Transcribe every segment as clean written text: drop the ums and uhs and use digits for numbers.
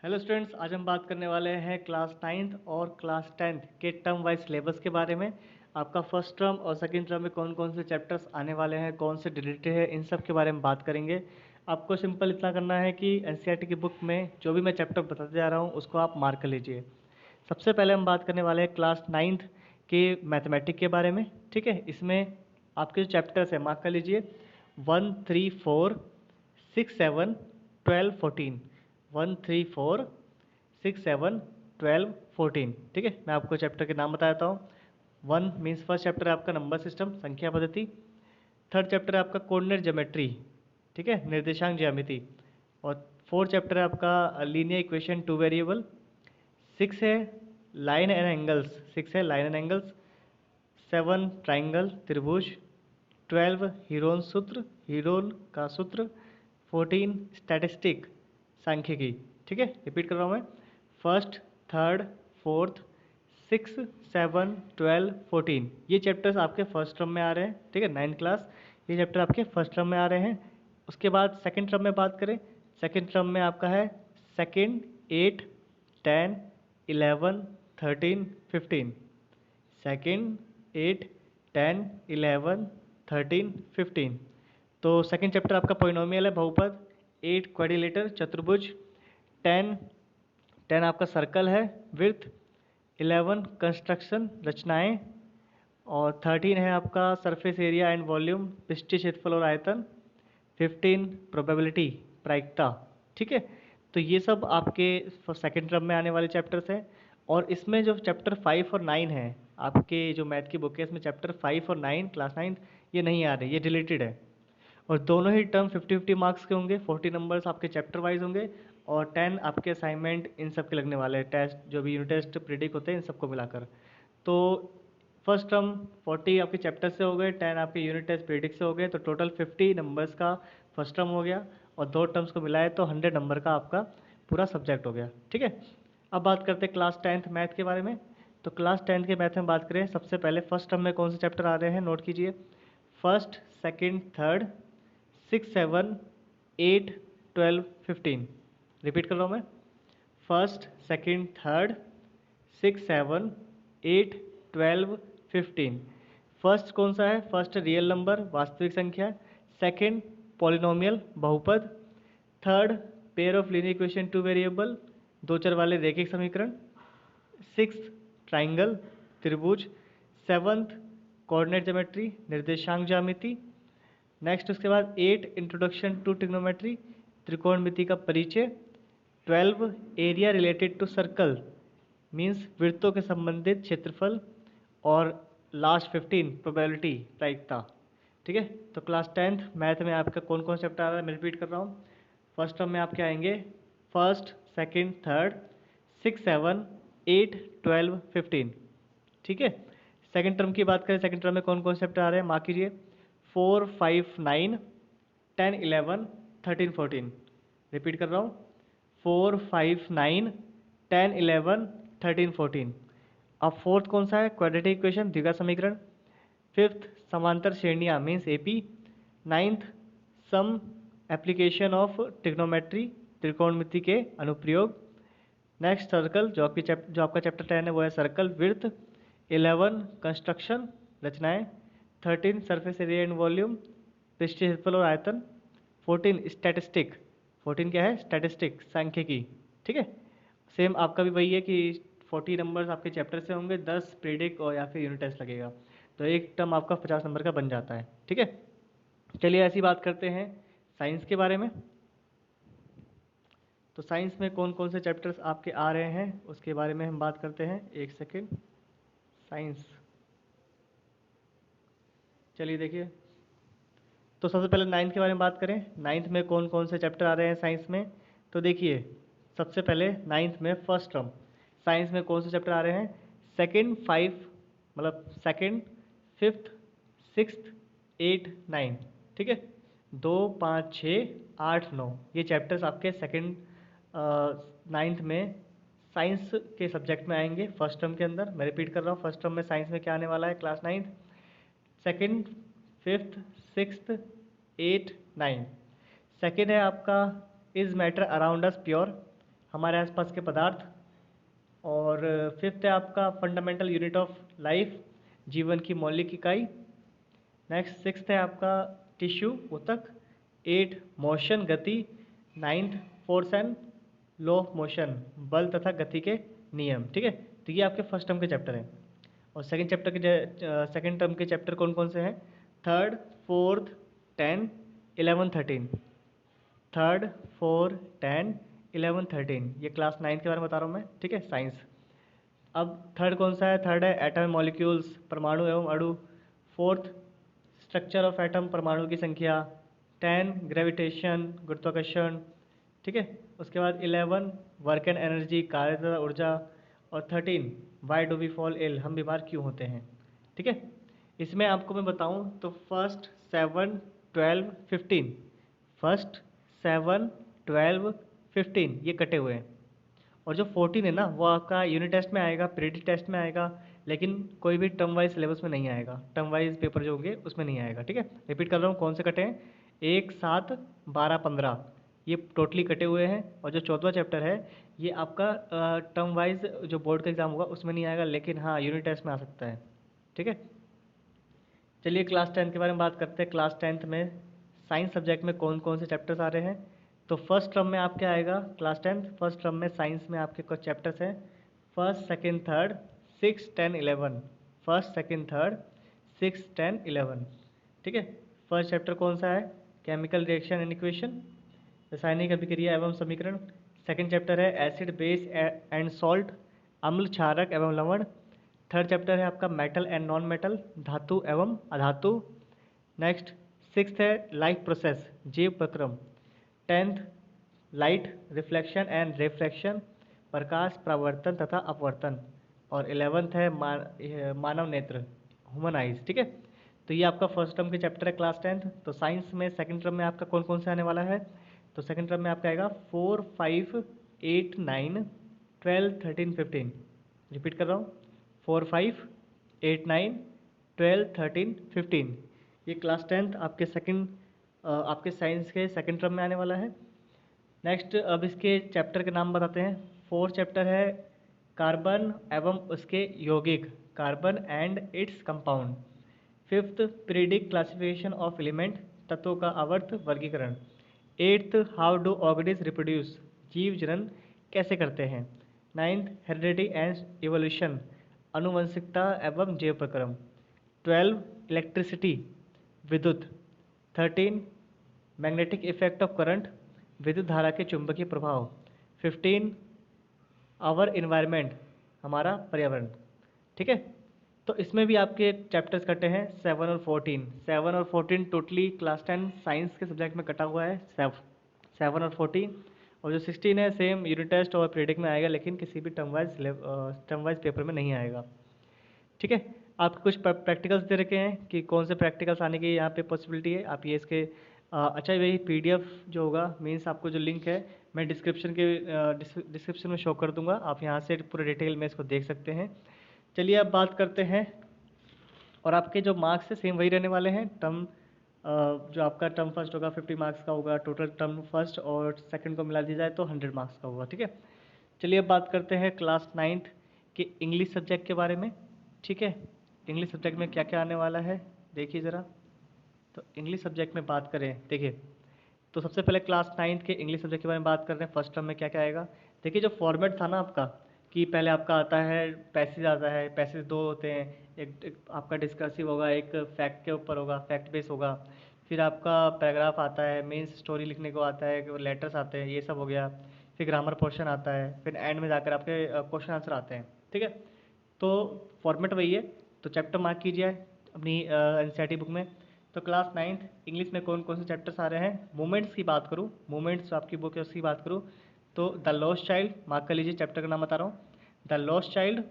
Hello students, आज हम बात करने वाले हैं क्लास 9th और क्लास 10th के टर्म वाइज सिलेबस के बारे में। आपका फर्स्ट टर्म और सेकंड टर्म में कौन कौन से चैप्टर्स आने वाले हैं, कौन से रिलेटेड है, इन सब के बारे में बात करेंगे। आपको सिंपल इतना करना है कि एनसीईआरटी की बुक में जो भी मैं चैप्टर बताते जा रहा हूँ उसको आप मार्क कर लीजिए। सबसे पहले हम बात करने वाले हैं क्लास 9th के मैथमेटिक के बारे में। ठीक है, इसमें आपके जो चैप्टर्स है मार्क कर लीजिए 1, 3, 4, 6, 7, 12, 14। 1, 3, 4, 6, 7, 12, 14। ठीक है, मैं आपको चैप्टर के नाम बताता हूँ। 1 मीन्स फर्स्ट चैप्टर है आपका नंबर सिस्टम, संख्या पद्धति। थर्ड चैप्टर है आपका कोऑर्डिनेट ज्योमेट्री, ठीक है, निर्देशांक ज्यामिति। और फोर्थ चैप्टर है आपका लीनियर इक्वेशन टू वेरिएबल। 6 है लाइन एंड एंगल्स, 6 है लाइन एंड एंगल्स। 7 ट्राइंगल त्रिभुज। 12 हीरोन सूत्र, हीरोन का सूत्र। 14 स्टैटिस्टिक सांख्यिकी। ठीक है, रिपीट कर रहा हूँ मैं। फर्स्ट, थर्ड, फोर्थ, 6, 7, 12, 14 ये चैप्टर्स आपके फर्स्ट टर्म में आ रहे हैं। ठीक है, 9th क्लास, ये चैप्टर आपके फर्स्ट टर्म में आ रहे हैं। उसके बाद सेकंड टर्म में बात करें, सेकंड टर्म में आपका है सेकंड, 8, 10, 11, 13, 15। सेकंड, 8, 10, 11, 13, 15। तो सेकंड चैप्टर आपका पोइनोमियल है, बहुपद। 8 क्वाड्रिलेटर चतुर्भुज। 10 10 आपका सर्कल है, विड्थ। 11 कंस्ट्रक्शन रचनाएं। और 13 है आपका सरफेस एरिया एंड वॉल्यूम, पृष्ठीय क्षेत्रफल और आयतन। 15 प्रोबेबिलिटी, प्रायिकता। ठीक है, तो ये सब आपके सेकंड टर्म में आने वाले चैप्टर्स हैं। और इसमें जो चैप्टर 5 और 9 है, आपके जो मैथ की बुक है इसमें चैप्टर 5 और 9 क्लास 9 ये नहीं आ रहे, ये डिलीटेड है। और दोनों ही टर्म 50-50 मार्क्स के होंगे, 40 नंबर्स आपके चैप्टर वाइज होंगे और 10 आपके असाइनमेंट इन सब के लगने वाले हैं, टेस्ट जो भी यूनिट टेस्ट प्रिडिक्ट होते हैं इन सबको मिलाकर। तो फर्स्ट टर्म 40 आपके चैप्टर से हो गए, 10 आपके यूनिट टेस्ट प्रिडिक्ट से हो गए, तो टोटल 50 नंबर्स का फर्स्ट टर्म हो गया। और दो टर्म्स को मिलाए तो 100 नंबर का आपका पूरा सब्जेक्ट हो गया। ठीक है, अब बात करते हैं क्लास 10th मैथ के बारे में। तो क्लास 10th के मैथ में बात करें, सबसे पहले फर्स्ट टर्म में कौन से चैप्टर आ रहे हैं नोट कीजिए। First, second, third, 6, 7, 8, 12, 15। रिपीट कर रहा हूँ मैं। First, second, third, 6, 7, 8, 12, 15। फर्स्ट कौन सा है? फर्स्ट रियल नंबर, वास्तविक संख्या। सेकंड पॉलिनोमियल, बहुपद। Third pair of linear equation two variable, दो चर वाले रैखिक समीकरण। 6 ट्राइंगल, त्रिभुज। 7th कोऑर्डिनेट ज्योमेट्री, निर्देशांक ज्यामिति। नेक्स्ट उसके बाद 8 इंट्रोडक्शन टू ट्रिग्नोमेट्री, त्रिकोणमिति का परिचय। 12 area related to circle, means वृत्तों के संबंधित क्षेत्रफल। और लास्ट 15 प्रोबेबिलिटी, प्रायिकता। ठीक है, तो क्लास 10th मैथ में आपका कौन कौन चैप्टर आ रहा है मैं रिपीट कर रहा हूँ। फर्स्ट टर्म में आपके आएंगे फर्स्ट, सेकंड, थर्ड, 6, 7, 8, 12, 15। ठीक है, सेकंड टर्म की बात करें, सेकंड टर्म में कौन कौन से चैप्टर आ रहे हैं मार्क कीजिए। 4, 5, 9, 10, 11, 13, 14। रिपीट कर रहा हूँ, 4, 5, 9, 10, 11, 13, 14। अब फोर्थ कौन सा है? क्वाड्रेटिक इक्वेशन, द्विघात समीकरण। फिफ्थ समांतर श्रेणियाँ means AP. 9th some application of trigonometry, त्रिकोणमिति के अनुप्रयोग। नेक्स्ट सर्कल, जो आपका चैप्टर 10 है वो है सर्कल, विड्थ। 11 कंस्ट्रक्शन, रचनाएं। 13 सरफेस एरिया एंड वॉल्यूम, पृष्ठीय क्षेत्रफल और आयतन। 14 स्टैटिस्टिक, 14 क्या है? स्टैटिस्टिक, सांख्यिकी। ठीक है, सेम आपका भी वही है कि 40 नंबर्स आपके चैप्टर से होंगे, 10 प्रेडिक और या फिर यूनिट टेस्ट लगेगा, तो एक टर्म आपका 50 नंबर का बन जाता है। ठीक है, चलिए ऐसी बात करते हैं साइंस के बारे में। तो साइंस में कौन कौन से चैप्टर्स आपके आ रहे हैं उसके बारे में हम बात करते हैं। एक सेकेंड, साइंस, चलिए देखिए। तो सबसे पहले 9th के बारे में बात करें, 9th में कौन कौन से चैप्टर आ रहे हैं साइंस में। तो देखिए, सबसे पहले 9th में फर्स्ट टर्म साइंस में कौन से चैप्टर आ रहे हैं। सेकंड, 5 मतलब सेकंड, फिफ्थ, सिक्स्थ, 8, 9। ठीक है, 2, 5, 6, 8, 9 ये चैप्टर्स आपके सेकंड 9th में साइंस के सब्जेक्ट में आएंगे फर्स्ट टर्म के अंदर। मैं रिपीट कर रहा हूँ, फर्स्ट टर्म में साइंस में क्या आने वाला है class 9th। Second, fifth, sixth, 8, 9। Second है आपका is matter around us pure, हमारे आसपास के पदार्थ। और फिफ्थ है आपका फंडामेंटल यूनिट ऑफ लाइफ, जीवन की मौलिक इकाई। नेक्स्ट सिक्स्थ है आपका टिश्यू, ऊतक। एट मोशन, गति। Ninth force and law of motion, बल तथा गति के नियम। ठीक है, तो ये आपके फर्स्ट टर्म के चैप्टर हैं। और सेकंड टर्म के चैप्टर कौन कौन से हैं? Third, fourth, 10, 11, 13। थर्ड, 4, 10, 11, 13, ये क्लास 9 के बारे में बता रहा हूँ मैं। ठीक है, साइंस। अब थर्ड कौन सा है? थर्ड है एटम मॉलिक्यूल्स, परमाणु एवं अणु। फोर्थ, स्ट्रक्चर ऑफ एटम, परमाणु की संख्या। 10, ग्रेविटेशन, गुरुत्वाकर्षण। ठीक है, उसके बाद 11, वर्क एंड एनर्जी, कार्य तथा ऊर्जा। और 13, why do we fall ill, हम बीमार क्यों होते हैं। ठीक है, इसमें आपको मैं बताऊं तो फर्स्ट 7, 12, 15, फर्स्ट 7, 12, 15 ये कटे हुए हैं। और जो 14 है ना, वो आपका यूनिट टेस्ट में आएगा, पीरियडिक टेस्ट में आएगा, लेकिन कोई भी टर्म वाइज सिलेबस में नहीं आएगा। टर्म वाइज पेपर जो होंगे उसमें नहीं आएगा। ठीक है, रिपीट कर रहा हूँ कौन से कटे हैं। 1, 7, 12, 15 ये टोटली कटे हुए हैं। और जो 14वां चैप्टर है ये आपका टर्म वाइज जो बोर्ड का एग्जाम होगा उसमें नहीं आएगा, लेकिन हाँ यूनिट टेस्ट में आ सकता है। ठीक है, चलिए क्लास 10 के बारे में बात करते हैं। क्लास 10 में साइंस सब्जेक्ट में कौन कौन से चैप्टर्स आ रहे हैं। तो फर्स्ट टर्म में आपके आएगा क्लास 10, फर्स्ट टर्म में साइंस में आपके कुछ चैप्टर्स हैं। First, second, third, 6, 10, 11। First, second, third, 6, 10, 11। ठीक है, फर्स्ट चैप्टर कौन सा है? केमिकल रिएक्शन एंड इक्वेशन, रासायनिक अभिक्रिया एवं समीकरण। सेकंड चैप्टर है एसिड, बेस एंड सॉल्ट, अम्ल, क्षारक एवं लवण। थर्ड चैप्टर है आपका मेटल एंड नॉन मेटल, धातु एवं अधातु। नेक्स्ट सिक्स्थ है लाइफ प्रोसेस, जीव प्रक्रम। 10th light, reflection and refraction, प्रकाश परावर्तन तथा अपवर्तन। और 11th है मानव नेत्र, ह्यूमन आइज। ठीक है, तो ये आपका फर्स्ट टर्म के चैप्टर है क्लास 10th। तो साइंस में सेकंड टर्म में आपका कौन कौन से आने वाला है? तो सेकंड टर्म में आपका आएगा 4, 5, 8, 9, 12, 13, 15। रिपीट कर रहा हूँ, 4, 5, 8, 9, 12, 13, 15। ये क्लास 10th आपके साइंस के सेकंड टर्म में आने वाला है। नेक्स्ट अब इसके चैप्टर के नाम बताते हैं। फोर्थ चैप्टर है कार्बन एवं उसके यौगिक, carbon and its compound. Fifth periodic classification of element, तत्वों का आवर्त वर्गीकरण। Eighth how do organism reproduce, जीव जनन कैसे करते हैं। नाइन्थ हेरिडिटी एंड इवोल्यूशन, अनुवंशिकता एवं जैव प्रक्रम। 12 इलेक्ट्रिसिटी, विद्युत। 13 मैग्नेटिक इफेक्ट ऑफ करंट, विद्युत धारा के चुंबकीय प्रभाव। 15 आवर इन्वायरमेंट, हमारा पर्यावरण। ठीक है, तो इसमें भी आपके चैप्टर्स कटे हैं 7 और 14। 7 और 14 टोटली क्लास 10 साइंस के सब्जेक्ट में कटा हुआ है 7 और 14। और जो 16 है सेम यूनिट टेस्ट और पीरियडिक में आएगा, लेकिन किसी भी टर्म वाइज पेपर में नहीं आएगा। ठीक है, आपको कुछ प्रैक्टिकल्स दे रखे हैं कि कौन से प्रैक्टिकल्स आने की यहाँ पे पॉसिबिलिटी है। आप ये इसके अच्छा वही पीडीएफ जो होगा, मीन्स आपको जो लिंक है मैं डिस्क्रिप्शन में शो कर दूंगा, आप यहाँ से पूरे डिटेल में इसको देख सकते हैं। चलिए अब बात करते हैं। और आपके जो मार्क्स है सेम वही रहने वाले हैं। जो आपका टर्म फर्स्ट होगा 50 मार्क्स का होगा, टोटल टर्म फर्स्ट और सेकंड को मिला दिया जाए तो 100 मार्क्स का होगा। ठीक है, चलिए अब बात करते हैं क्लास 9th के इंग्लिश सब्जेक्ट के बारे में। ठीक है, इंग्लिश सब्जेक्ट में क्या क्या आने वाला है देखिए ज़रा। तो इंग्लिश सब्जेक्ट में बात करें, देखिए तो सबसे पहले क्लास 9th के इंग्लिश सब्जेक्ट के बारे में बात कर रहे हैं। फर्स्ट टर्म में क्या क्या आएगा। देखिए जो फॉर्मेट था ना आपका, कि पहले आपका आता है पैसेज, आता है पैसेज दो होते हैं। एक आपका डिस्कसिव होगा, एक फैक्ट के ऊपर होगा, फैक्ट बेस होगा। फिर आपका पैराग्राफ आता है, मेंस स्टोरी लिखने को आता है, लेटर्स आते हैं, ये सब हो गया। फिर ग्रामर पोर्शन आता है, फिर एंड में जाकर आपके क्वेश्चन आंसर आते हैं। ठीक है, तो फॉर्मेट वही है। तो चैप्टर मार्क कीजिए अपनी एनसीईआरटी बुक में। तो क्लास 9th इंग्लिश में कौन कौन से चैप्टर्स आ रहे हैं। मूवमेंट्स की बात करूँ, मूवमेंट्स आपकी बुक है उसकी बात करूँ, तो द लॉस्ट चाइल्ड, मार्क कर लीजिए चैप्टर का नाम बता रहा हूँ। The lost child,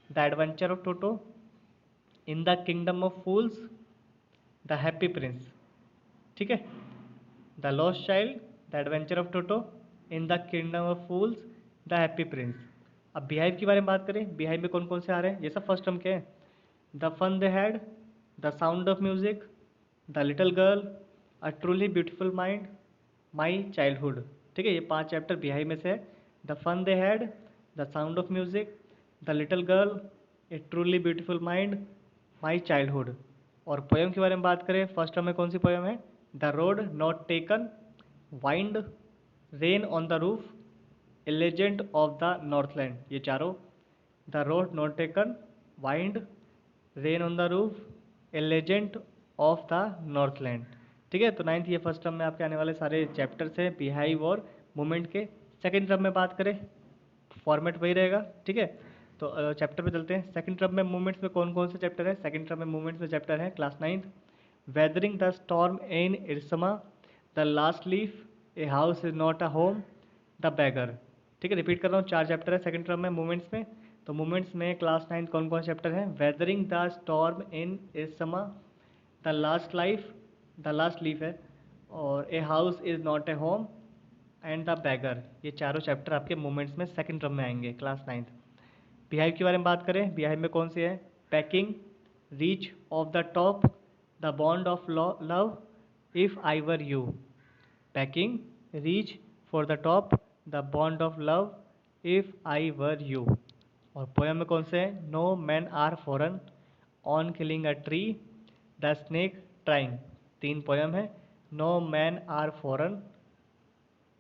the adventure of Toto, in the kingdom of fools, the happy Prince. ठीक है, the lost child, the adventure of Toto, in the kingdom of fools, the happy Prince. अब beehive के बारे में बात करें, beehive में कौन कौन से आ रहे हैं, ये सब फर्स्ट टर्म के हैं। The fun they had, the sound of music, the little girl, a truly beautiful mind, my childhood. ठीक है, ये 5 चैप्टर बिहाइव में से है। The fun they had, the sound of music, the little girl, a truly beautiful mind, my childhood. और poem के बारे में बात करें, फर्स्ट टर्म में कौन सी पोएम है? The road not taken, wind, rain on the roof, A legend of the Northland. ये चारों, the road not taken, wind, rain on the roof, A legend of the Northland. ठीक है, तो ninth ये फर्स्ट टर्म में आपके आने वाले सारे चैप्टर्स हैं बिहाइव और मूवमेंट के। सेकंड टर्म में बात करें, फॉर्मेट वही रहेगा। ठीक है, तो चैप्टर पे चलते हैं। सेकंड टर्म में मूवमेंट्स में कौन कौन से चैप्टर है? सेकंड टर्म में मूवमेंट्स में चैप्टर है class ninth, weathering the storm in Ersama, the last leaf, a house is not a home, the beggar. ठीक है, रिपीट कर रहा हूँ, 4 चैप्टर है सेकंड टर्म में मूवमेंट्स में। तो मूवमेंट्स में क्लास नाइन्थ कौन कौन चैप्टर है? Weathering the storm in Ersama, the last life, the last leaf है, और a house is not a home and the beggar. ये चारों चैप्टर आपके मूवमेंट्स में सेकंड टर्म में आएंगे क्लास नाइन्थ। बिहाइव के बारे में बात करें, बिहाइव में कौन सी है? Packing, reach of the top, the bond of love, if I were you. Packing, reach for the top, the bond of love, if I were you. और पोएम में कौन से हैं? No man are foreign, on killing a tree, the snake trying. 3 poem है। No man are foreign,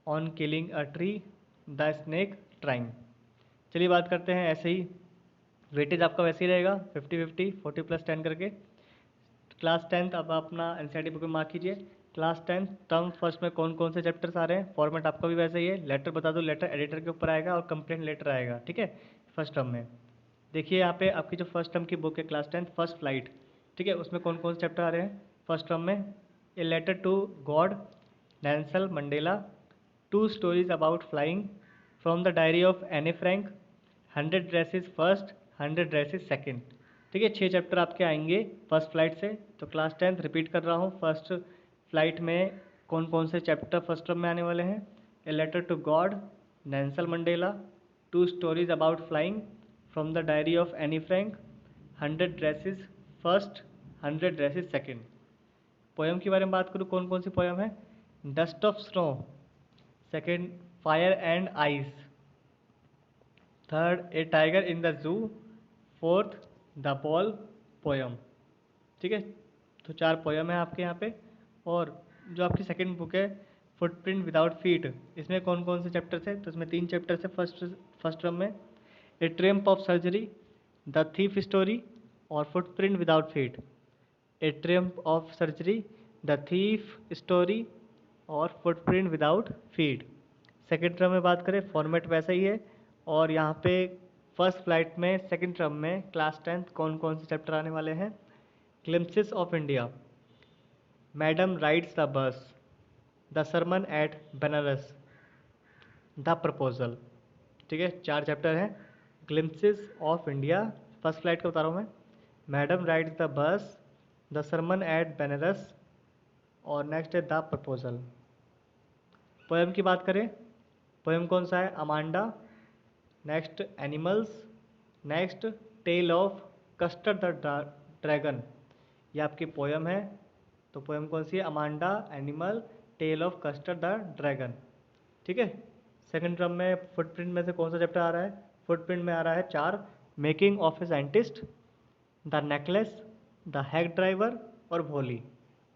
on killing a tree, the snake trying. चलिए बात करते हैं ऐसे ही, वेटेज आपका वैसे ही रहेगा 50-50, 40+10 करके। क्लास टेंथ अब अपना एनसीईआरटी बुक में मार्क कीजिए। क्लास टेंथ टर्म फर्स्ट में कौन कौन से चैप्टर्स आ रहे हैं? फॉर्मेट आपका भी वैसे ही है, लेटर बता दो, लेटर एडिटर के ऊपर आएगा और कंप्लेंट लेटर आएगा। ठीक है, फर्स्ट टर्म में देखिए यहाँ पे आपकी जो फर्स्ट टर्म की बुक है क्लास टेंथ फर्स्ट फ्लाइट। ठीक है, उसमें कौन कौन से चैप्टर आ रहे हैं फर्स्ट टर्म में? A letter to God, Nelson Mandela, 2 stories about flying, from the diary of Anne Frank, 100 dresses first, 100 dresses second. ठीक है, 6 चैप्टर आपके आएंगे फर्स्ट फ्लाइट से। तो क्लास टेंथ रिपीट कर रहा हूँ, फर्स्ट फ्लाइट में कौन कौन से चैप्टर फर्स्ट टर्म में आने वाले हैं? A letter to God, Nelson Mandela, 2 stories about flying, from the diary of Anne Frank, 100 dresses first, 100 dresses second. Poem के बारे में बात करूँ, कौन कौन सी पोएम है? Dust of snow, second fire and ice, third a tiger in the zoo, fourth the ball poem. ठीक है, तो 4 पोएम है आपके यहाँ पे। और जो आपकी सेकंड बुक है फुटप्रिंट विदाउट फीट, इसमें कौन कौन से चैप्टर्स है? तो इसमें 3 चैप्टर्स है फर्स्ट टर्म में, a triumph of surgery, the thief story और footprint without feet. A triumph of surgery, the thief story और footprint without feet. Second term में बात करें, फॉर्मेट वैसा ही है। और यहाँ पे फर्स्ट फ्लाइट में सेकेंड टर्म में क्लास टेंथ कौन कौन से चैप्टर आने वाले हैं? Glimpses of India, madam rides the bus, the sermon at Benares, the proposal. ठीक है, 4 चैप्टर हैं। Glimpses of India first flight का बता रहा हूँ मैं, madam rides the bus, the sermon at Benares और नेक्स्ट है द प्रपोजल। पोएम की बात करें, पोएम कौन सा है? Amanda, next animals, next tale of custard the dragon. ये आपकी पोएम है। तो पोएम कौन सी है? Amanda, animal, tale of custard the dragon. ठीक है, सेकंड टर्म में फुटप्रिंट में से कौन सा चैप्टर आ रहा है? फुटप्रिंट में आ रहा है 4, making of a scientist, the necklace, the hack driver और भोली।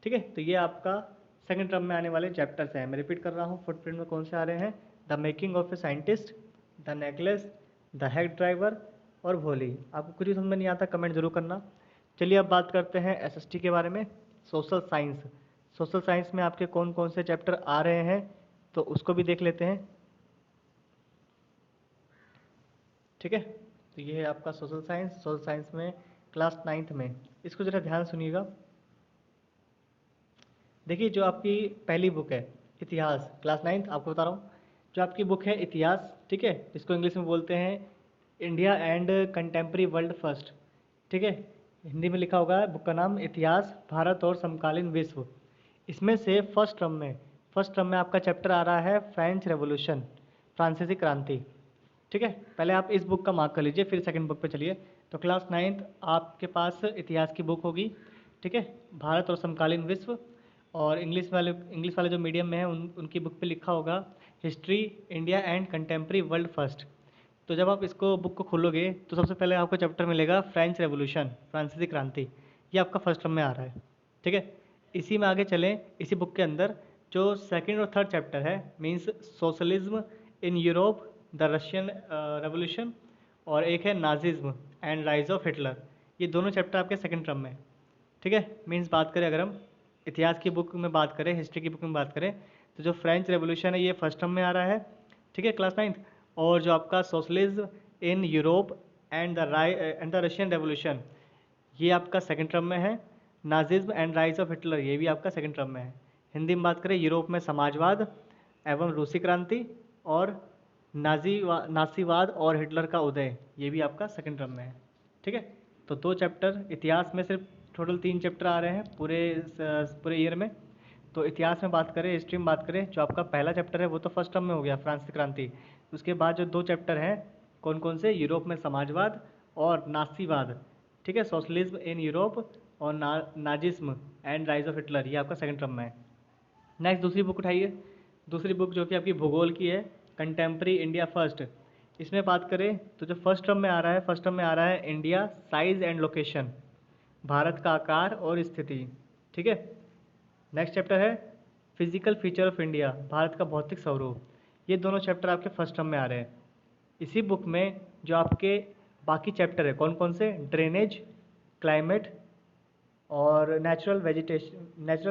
ठीक है, तो ये आपका सेकंड टर्म में आने वाले चैप्टर्स हैं। मैं रिपीट कर रहा हूँ, फुटप्रिंट में कौन से आ रहे हैं? The making of a scientist, the necklace, the hack driver और भोली। आपको कुछ भी समझ में नहीं आता कमेंट जरूर करना। चलिए अब बात करते हैं एसएसटी के बारे में, सोशल साइंस। सोशल साइंस में आपके कौन कौन से चैप्टर आ रहे हैं तो उसको भी देख लेते हैं। ठीक है, तो ये है आपका सोशल साइंस। सोशल साइंस में क्लास 9th में, इसको जरा ध्यान सुनिएगा। देखिए, जो आपकी पहली बुक है इतिहास, क्लास 9th आपको बता रहा हूँ, जो आपकी बुक है इतिहास, ठीक है, इसको इंग्लिश में बोलते हैं India and contemporary world first. ठीक है, हिंदी में लिखा होगा बुक का नाम इतिहास भारत और समकालीन विश्व। इसमें से फर्स्ट टर्म में आपका चैप्टर आ रहा है फ्रेंच रेवोल्यूशन, फ्रांसीसी क्रांति। ठीक है, पहले आप इस बुक का मार्क कर लीजिए, फिर सेकंड बुक पे चलिए। तो क्लास 9th आपके पास इतिहास की बुक होगी। ठीक है, भारत और समकालीन विश्व। और इंग्लिश वाले जो मीडियम में है उनकी बुक पे लिखा होगा history India and contemporary world first. तो जब आप इसको बुक को खोलोगे तो सबसे पहले आपको चैप्टर मिलेगा फ्रेंच रेवोल्यूशन, फ्रांसीसी क्रांति। ये आपका फर्स्ट टर्म में आ रहा है, ठीक है। इसी में आगे चलें, इसी बुक के अंदर जो सेकंड और थर्ड चैप्टर है means socialism in Europe, the Russian revolution, और एक है Nazism and rise of Hitler. ये दोनों चैप्टर आपके सेकंड टर्म में, ठीक है। मींस बात करें अगर हम इतिहास की बुक में बात करें, हिस्ट्री की बुक में बात करें, तो जो फ्रेंच रेवोल्यूशन है ये फर्स्ट टर्म में आ रहा है, ठीक है, क्लास 9th। और जो आपका socialism in Europe and the Russian revolution ये आपका सेकंड टर्म में है। Nazism and rise of Hitler ये भी आपका सेकंड टर्म में है। हिंदी में बात करें, यूरोप में समाजवाद एवं रूसी क्रांति और नासीवाद और हिटलर का उदय ये भी आपका सेकंड टर्म में है, ठीक है। तो दो चैप्टर इतिहास में, सिर्फ टोटल 3 चैप्टर आ रहे हैं पूरे ईयर में। तो इतिहास में बात करें, हिस्ट्री में बात करें, जो आपका पहला चैप्टर है वो तो फर्स्ट टर्म में हो गया, फ्रांसीसी क्रांति। उसके बाद जो 2 चैप्टर हैं कौन कौन से, यूरोप में समाजवाद और नासीवाद, ठीक है, सोशलिज्म इन यूरोप और Nazism and rise of Hitler ये आपका सेकंड टर्म में है। नेक्स्ट दूसरी बुक उठाइए, दूसरी बुक जो कि आपकी भूगोल की है, कंटेम्प्रेरी इंडिया फर्स्ट। इसमें बात करें तो जो फर्स्ट टर्म में आ रहा है, फर्स्ट टर्म में आ रहा है India size and location, Bharat का आकार और स्थिति, ठीक है। नेक्स्ट चैप्टर है physical feature of India, Bharat का भौतिक स्वरूप। ये दोनों चैप्टर आपके फर्स्ट टर्म में आ रहे हैं। इसी बुक में जो आपके बाकी चैप्टर है कौन कौन से, ड्रेनेज, क्लाइमेट और नेचुरल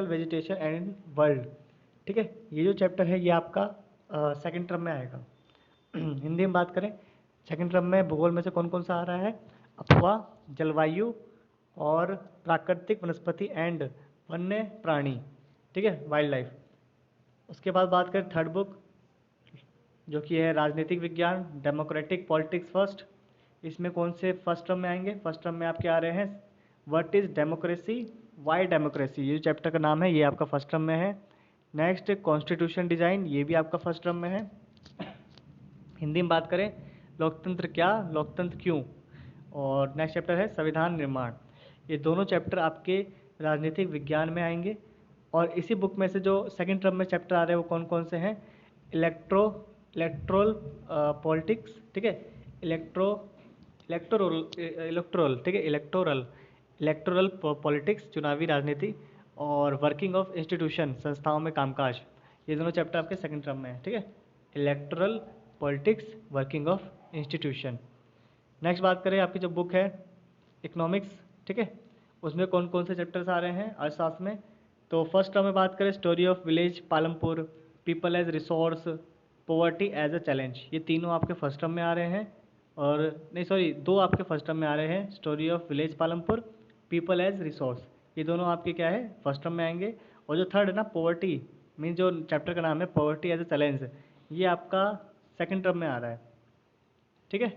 वेजिटेशन एंड वर्ल्ड, ठीक है। ये जो चैप्टर है ये आपका सेकंड टर्म में आएगा। हिंदी में बात करें, सेकंड टर्म में भूगोल में से कौन कौन सा आ रहा है, अफवाह, जलवायु और प्राकृतिक वनस्पति एंड वन्य प्राणी, ठीक है, वाइल्ड लाइफ। उसके बाद बात करें थर्ड बुक जो कि है राजनीतिक विज्ञान, डेमोक्रेटिक पॉलिटिक्स फर्स्ट। इसमें कौन से फर्स्ट टर्म में आएंगे, फर्स्ट टर्म में आपके आ रहे हैं what is democracy, Y democracy, ये जो चैप्टर का नाम है ये आपका फर्स्ट टर्म में है। नेक्स्ट कॉन्स्टिट्यूशन डिज़ाइन, ये भी आपका फर्स्ट टर्म में है। हिंदी में बात करें, लोकतंत्र क्या, लोकतंत्र क्यों, और नेक्स्ट चैप्टर है संविधान निर्माण। ये दोनों चैप्टर आपके राजनीतिक विज्ञान में आएंगे। और इसी बुक में से जो सेकंड टर्म में चैप्टर आ रहे हैं वो कौन कौन से हैं, इलेक्ट्रोल पॉलिटिक्स, ठीक है, इलेक्टोरल, ठीक है, इलेक्टोरल पॉलिटिक्स, चुनावी राजनीति, और वर्किंग ऑफ इंस्टीट्यूशन, संस्थाओं में कामकाज। ये दोनों चैप्टर आपके सेकंड टर्म में है, ठीक है, electoral politics, working of institution. Next बात करें आपकी जो बुक है इकोनॉमिक्स, ठीक है, उसमें कौन कौन से चैप्टर्स आ रहे हैं अर्थशास्त्र में। तो फर्स्ट टर्म में बात करें, story of village Palampur, people as resource, poverty as a challenge, ये तीनों आपके फर्स्ट टर्म में आ रहे हैं। और नहीं सॉरी, 2 आपके फर्स्ट टर्म में आ रहे हैं, story of village Palampur, people as resource, ये दोनों आपके क्या है, फर्स्ट टर्म में आएंगे। और जो थर्ड है ना, पॉवर्टी, मीन जो चैप्टर का नाम है पॉवर्टी एज अ चैलेंज, ये आपका सेकंड टर्म में आ रहा है, ठीक है।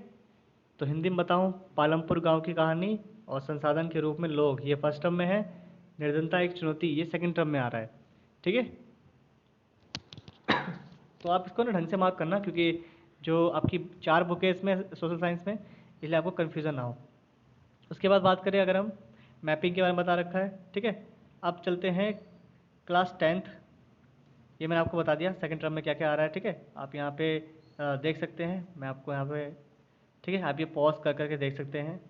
तो हिंदी में बताऊँ, पालमपुर गांव की कहानी और संसाधन के रूप में लोग, ये फर्स्ट टर्म में है। निर्धनता एक चुनौती, ये सेकंड टर्म में आ रहा है, ठीक है। तो आप इसको ना ढंग से मार्क करना, क्योंकि जो आपकी 4 बुक है इसमें सोशल साइंस में, इसलिए आपको कन्फ्यूज़न ना हो। उसके बाद बात करें अगर हम मैपिंग के बारे में बता रखा है, ठीक है। अब चलते हैं क्लास 10th, ये मैंने आपको बता दिया सेकंड टर्म में क्या क्या आ रहा है, ठीक है। आप यहाँ पे देख सकते हैं, मैं आपको यहाँ पे, ठीक है, आप ये पॉज कर करके देख सकते हैं।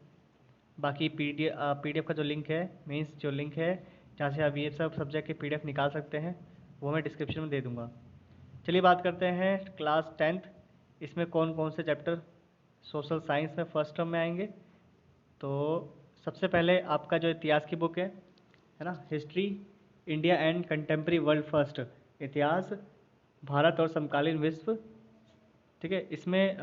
बाकी पीडीएफ का जो लिंक है, मीन्स जो लिंक है जहाँ से आप ये सब सब्जेक्ट के पीडीएफ निकाल सकते हैं, वो मैं डिस्क्रिप्शन में दे दूँगा। चलिए बात करते हैं क्लास 10th, इसमें कौन कौन से चैप्टर सोशल साइंस में फर्स्ट टर्म में आएंगे। तो सबसे पहले आपका जो इतिहास की बुक है ना, history India and contemporary world first, इतिहास भारत और समकालीन विश्व, ठीक है। इसमें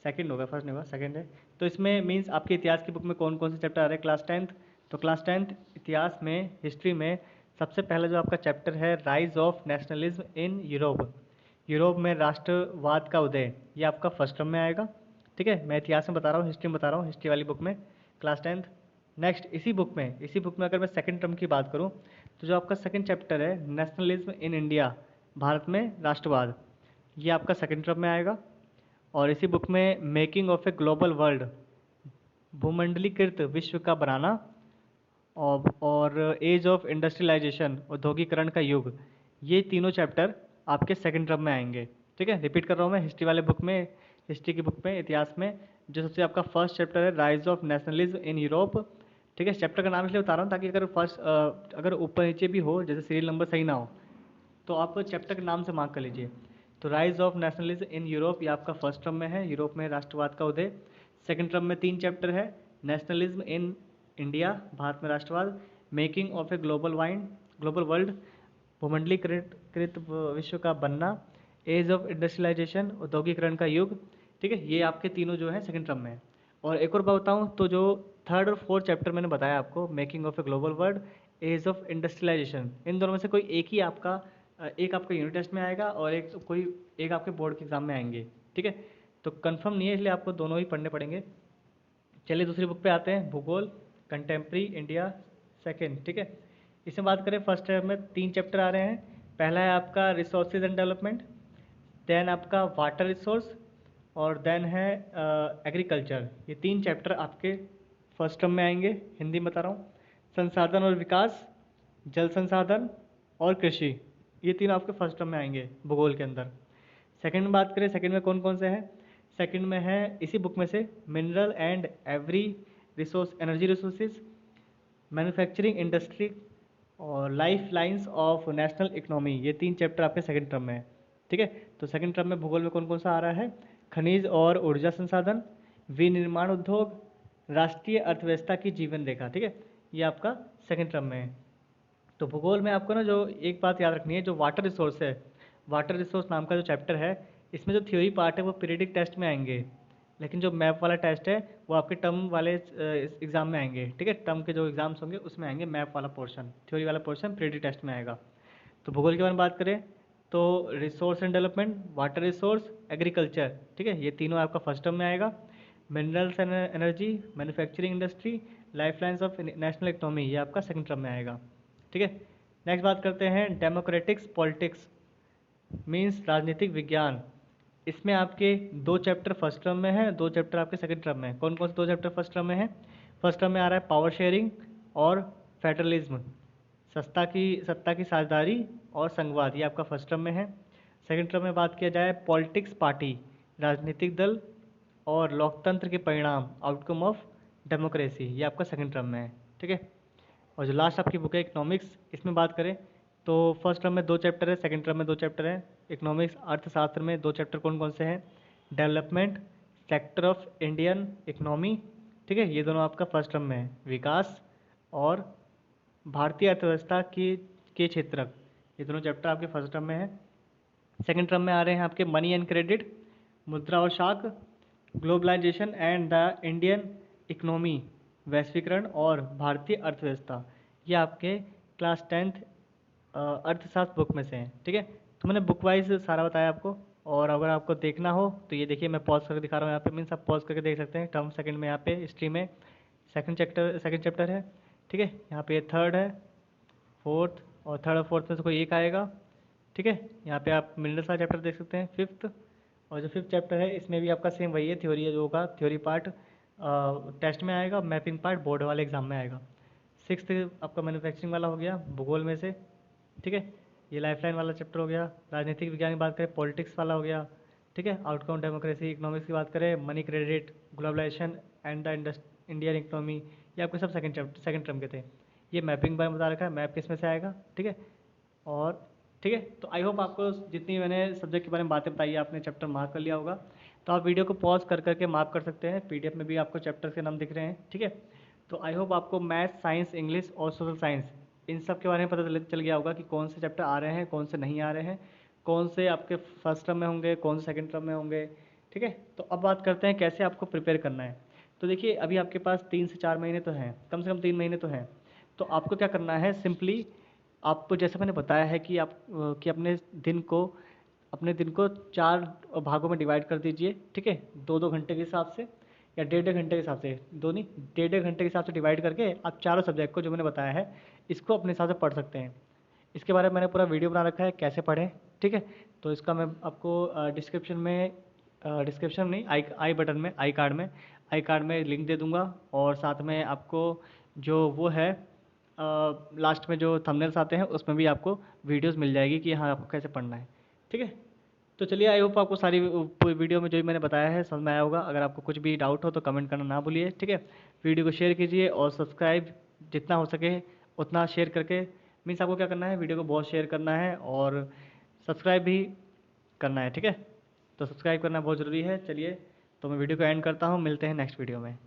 सेकंड होगा, फर्स्ट नहीं होगा, सेकंड है। तो इसमें मींस आपके इतिहास की बुक में कौन कौन से चैप्टर आ रहे हैं क्लास 10th। तो क्लास 10th इतिहास में, हिस्ट्री में सबसे पहला जो आपका चैप्टर है rise of nationalism in Europe, Europe में राष्ट्रवाद का उदय, ये आपका फर्स्ट टर्म में आएगा, ठीक है। मैं इतिहास में बता रहा हूँ, हिस्ट्री में बता रहा हूँ, हिस्ट्री वाली बुक में क्लास 10th। नेक्स्ट इसी बुक में अगर मैं सेकंड टर्म की बात करूँ, तो जो आपका सेकंड चैप्टर है नेशनलिज्म इन इंडिया, भारत में राष्ट्रवाद, ये आपका सेकंड टर्म में आएगा। और इसी बुक में making of a global world, भूमंडलीकृत विश्व का बनाना, और एज ऑफ इंडस्ट्रियलाइजेशन, औद्योगिकरण का युग, ये तीनों चैप्टर आपके सेकंड टर्म में आएंगे। ठीक है, रिपीट कर रहा हूँ मैं, हिस्ट्री वाले बुक में, हिस्ट्री की बुक में, इतिहास में जो सबसे आपका फर्स्ट चैप्टर है rise of nationalism in Europe. ठीक है, चैप्टर का नाम इसलिए बता रहा हूँ ताकि अगर फर्स्ट अगर ऊपर नीचे भी हो, जैसे सीरियल नंबर सही ना हो, तो आप चैप्टर के नाम से मार्क कर लीजिए। तो rise of nationalism in Europe ये आपका फर्स्ट टर्म में है, यूरोप में राष्ट्रवाद का उदय। सेकंड टर्म में 3 चैप्टर है, नेशनलिज्म इन इंडिया, भारत में राष्ट्रवाद, making of a global world, भूमंडलीकृत विश्व का बनना, एज ऑफ इंडस्ट्रियलाइजेशन, औद्योगिकरण का युग। ठीक है, ये आपके तीनों जो है सेकंड टर्म में है। और एक और बात बताऊँ तो जो थर्ड और फोर्थ चैप्टर मैंने बताया आपको, making of a global world, age of industrialisation, इन दोनों में से कोई एक ही आपका एक आपका यूनिट टेस्ट में आएगा और एक आपके बोर्ड के एग्जाम में आएंगे। ठीक है, तो कंफर्म नहीं है इसलिए आपको दोनों ही पढ़ने पड़ेंगे। चलिए दूसरी बुक पे आते हैं, भूगोल कंटेम्प्रेरी इंडिया सेकेंड। ठीक है, इसमें बात करें फर्स्ट टर्म में 3 चैप्टर आ रहे हैं। पहला है आपका रिसोर्सेज एंड डेवलपमेंट, देन आपका वाटर रिसोर्स, और देन है एग्रीकल्चर। ये 3 चैप्टर आपके फर्स्ट टर्म में आएंगे। हिंदी में बता रहा हूँ, संसाधन और विकास, जल संसाधन और कृषि, ये तीन आपके फर्स्ट टर्म में आएंगे भूगोल के अंदर। सेकंड में बात करें, सेकंड में कौन कौन से हैं? सेकंड में है इसी बुक में से mineral and every resource, energy resources, manufacturing industry और lifelines of national economy, ये 3 चैप्टर आपके सेकंड टर्म में है। ठीक है, तो सेकंड टर्म में भूगोल में कौन कौन सा आ रहा है? खनिज और ऊर्जा संसाधन, विनिर्माण उद्योग, राष्ट्रीय अर्थव्यवस्था की जीवन रेखा। ठीक है, ये आपका सेकंड टर्म में है। तो भूगोल में आपको ना जो एक बात याद रखनी है, जो वाटर रिसोर्स है, वाटर रिसोर्स नाम का जो चैप्टर है, इसमें जो थ्योरी पार्ट है वो पीरियडिक टेस्ट में आएंगे, लेकिन जो मैप वाला टेस्ट है वो आपके टर्म वाले एग्जाम में आएंगे। ठीक है, टर्म के जो एग्जाम्स होंगे उसमें आएंगे, मैप वाला पोर्शन, थ्योरी वाला पोर्शन पीरियडिक टेस्ट में आएगा। तो भूगोल के बारे में बात करें तो resource and development, water resource, agriculture, ठीक है, ये तीनों आपका फर्स्ट टर्म में आएगा। Minerals and energy, manufacturing industry, life lines of national economy, ये आपका सेकंड टर्म में आएगा। ठीक है, नेक्स्ट बात करते हैं डेमोक्रेटिक्स पॉलिटिक्स, मीन्स राजनीतिक विज्ञान। इसमें आपके 2 चैप्टर फर्स्ट टर्म में है, 2 चैप्टर आपके सेकंड टर्म में है। कौन कौन से 2 चैप्टर फर्स्ट टर्म में है? फर्स्ट टर्म में आ रहा है पावर शेयरिंग और फेडरलिज्म, सत्ता की साझेदारी और संघवाद, ये आपका फर्स्ट टर्म में है। सेकंड टर्म में बात किया जाए पॉलिटिक्स पार्टी, राजनीतिक दल और लोकतंत्र के परिणाम, आउटकम ऑफ डेमोक्रेसी, ये आपका सेकंड टर्म में है। ठीक है, और जो लास्ट आपकी बुक है इकोनॉमिक्स, इसमें बात करें तो फर्स्ट टर्म में 2 चैप्टर है, सेकंड टर्म में 2 चैप्टर है। इकोनॉमिक्स अर्थशास्त्र में 2 चैप्टर कौन कौन से हैं? Development, sector of Indian economy, ठीक है, ये दोनों आपका फर्स्ट टर्म में है। विकास और भारतीय अर्थव्यवस्था के क्षेत्रक, ये दोनों चैप्टर आपके फर्स्ट टर्म में है। सेकंड टर्म में आ रहे हैं आपके मनी एंड क्रेडिट, मुद्रा और शाख, globalization and the Indian economy, वैश्वीकरण और भारतीय अर्थव्यवस्था, ये आपके क्लास 10th अर्थशास्त्र बुक में से हैं। ठीक है, तो मैंने बुक वाइज सारा बताया आपको, और अगर आपको देखना हो तो ये देखिए मैं पॉज करके दिखा रहा हूँ यहाँ पे, मीन्स आप पॉज करके देख सकते हैं। टर्म सेकंड में यहाँ पे हिस्ट्री में सेकंड चैप्टर है। ठीक है, यहाँ पे थर्ड है, फोर्थ, और थर्ड और फोर्थ में से कोई एक आएगा। ठीक है, यहाँ पे आप मिनरल्स वाला चैप्टर देख सकते हैं फिफ्थ, और जो फिफ्थ चैप्टर है इसमें भी आपका सेम वही है, थ्योरी है जो होगा, थ्योरी पार्ट टेस्ट में आएगा, मैपिंग पार्ट बोर्ड वाले एग्जाम में आएगा। सिक्स्थ आपका मैन्युफैक्चरिंग वाला हो गया भूगोल में से। ठीक है, ये लाइफलाइन वाला चैप्टर हो गया। राजनीतिक विज्ञान की बात करें पॉलिटिक्स वाला हो गया। ठीक है, आउटकम डेमोक्रेसी। इकोनॉमिक्स की बात करें money credit, globalization and the Indian economy, ये आपके सब सेकंड टर्म के थे। ये मैपिंग बारे में बता रखा है, मैप किस में से आएगा। ठीक है, और ठीक है, तो आई होप आपको जितनी मैंने सब्जेक्ट के बारे में बातें बताई आपने चैप्टर मार्क कर लिया होगा। तो आप वीडियो को पॉज कर करके मार्क कर सकते हैं, पीडीएफ में भी आपको चैप्टर के नाम दिख रहे हैं। ठीक है, तो आई होप आपको मैथ, साइंस, इंग्लिश और सोशल साइंस इन सब के बारे में पता चल गया होगा कि कौन से चैप्टर आ रहे हैं, कौन से नहीं आ रहे हैं, कौन से आपके फर्स्ट टर्म में होंगे, कौन से सेकंड टर्म में होंगे। ठीक है, तो अब बात करते हैं कैसे आपको प्रिपेयर करना है। तो देखिए अभी आपके पास 3 से 4 महीने तो हैं, कम से कम 3 महीने तो हैं। तो आपको क्या करना है, सिंपली आपको जैसे मैंने बताया है कि आप कि अपने दिन को 4 भागों में डिवाइड कर दीजिए। ठीक है, 2-2 घंटे के हिसाब से या 1.5 घंटे के हिसाब से, दो नहीं 1.5 घंटे के हिसाब से डिवाइड करके आप चारों सब्जेक्ट को जो मैंने बताया है इसको अपने हिसाब से पढ़ सकते हैं। इसके बारे में मैंने पूरा वीडियो बना रखा है कैसे पढ़ें। ठीक है, तो इसका मैं आपको डिस्क्रिप्शन नहीं, आई बटन में, आई कार्ड में लिंक दे दूंगा, और साथ में आपको जो वो है लास्ट में जो थंबनेल्स आते हैं उसमें भी आपको वीडियोस मिल जाएगी कि हाँ आपको कैसे पढ़ना है। ठीक है। तो चलिए, आई होप आपको सारी पूरी वीडियो में जो भी मैंने बताया है समझ में आया होगा। अगर आपको कुछ भी डाउट हो तो कमेंट करना ना भूलिए, ठीक है। वीडियो को शेयर कीजिए और सब्सक्राइब जितना हो सके उतना शेयर करके, मीन्स आपको क्या करना है, वीडियो को बहुत शेयर करना है और सब्सक्राइब भी करना है, ठीक है। तो सब्सक्राइब करना बहुत ज़रूरी है। चलिए, तो मैं वीडियो को एंड करता हूँ, मिलते हैं नेक्स्ट वीडियो में।